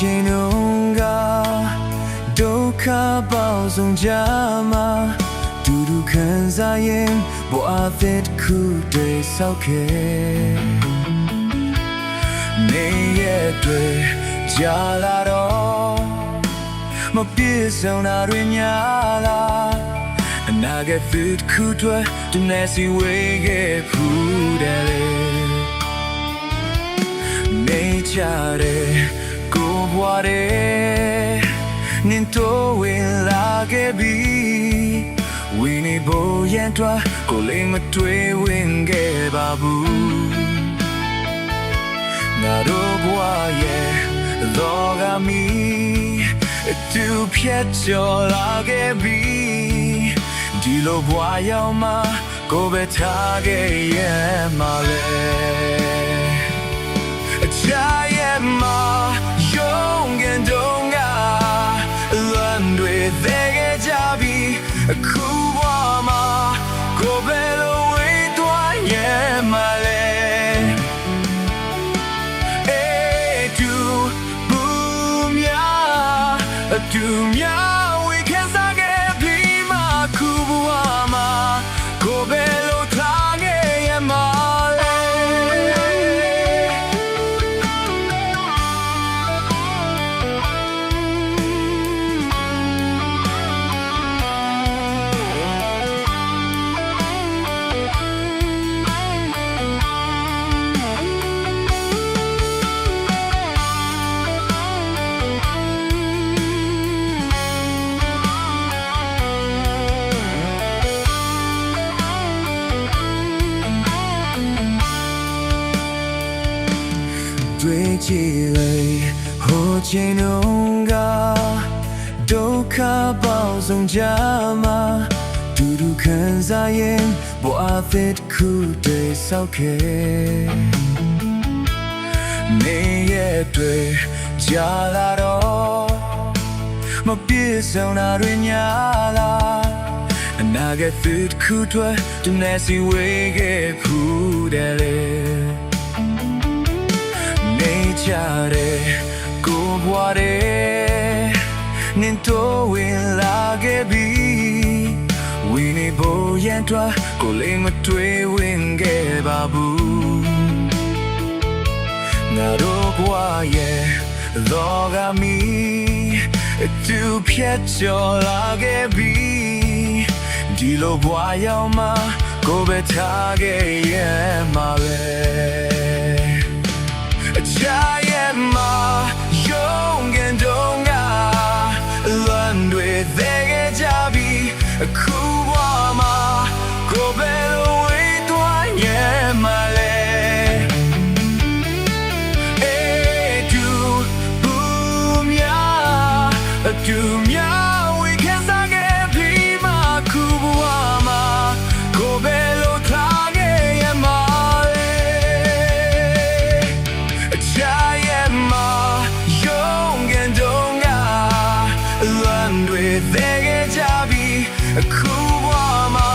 ချိန်တုန်းကဒုက္ခပေါင်းစုံကြမှာတူတူခံစားရင်ဘဝအသစ်တစ်ခုတည်ဆောက်ခဲ့နေရတဲ့ကြာလာတော့မပြေဆုံးတာတွေများလားအနာဂတ်တစ်ခုတည်းတနေ့စီဝေးခဲ့ဖူးတယ်နေကြတဲ့ကိုဘွားတဲ့နင်တို့ဝင်လာခဲ့ပြီဝင်းနေဖို့ရန်တွားကိုလေးမတွေ့ဝင်ခဲ့ပါဘူးငါတို့ဘွားရဲ့လောကမီတူဖြတ်ကျော်လာခဲ့ပြီဒီလိုဘွားရောက်မှကိုပဲထားခဲ့ရမှာလေအချာရဲ့မှာယုံကြည်တော့ငါလွန်တွေသေးခဲ့ကြပြီအခုဘွားမှာကိုပဲလိုဝေးသွားရမှာလေတူများဝေခံစားခဲ့ပြီးမှခုဘဝမှာကိုပဲလို့ထားခဲ့ရမှာလေတွေ့ကြည့်လေဟိုချိန်တုန်းကဒုက္ခပေါင်းစုံကြမှာတူတူခံစားရင်ဘဝအသစ်တစ်ခုတည်ဆောက်ခဲ့နေရတဲ့ကြာလာတော့မပြေဆုံးတာတွေများလားအနာဂတ်တစ်ခုတည်းတနေ့စီဝေးခဲ့ဖူးတယ်ကြတဲ့ကိုဘွားတဲ့နင်တို့ဝင်လာခဲ့ပြီဝင်းနေဖို့ရန်တွားကိုလေးမတွေ့ဝင်ခဲ့ပါဘူးငါတို့ဘွားရဲ့လောကမီတူဖြတ်ကျော်လာခဲ့ပြီဒီလိုဘွားရောက်မှကိုပဲထားခဲ့ရမှာပဲချာရဲ့မှာယုံကြည်တော့ငါလွန်တွေသေးခဲ့ကြပြီအခုဘဝမှာကိုပဲလိုဝေးသွားရမှာလေတူဘူးများတူများဝေးခံစားခဲ့ပြီးမှအခုဘဝမှာကိုပဲလိုထားခဲ့ရမှာသေးခဲ့ကြပြီအခုဘဝမှာ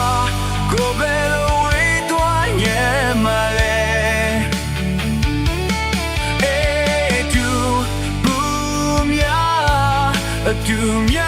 ကိုပဲလိုဝေးသွားရမှာလေတူဘူးများတူများ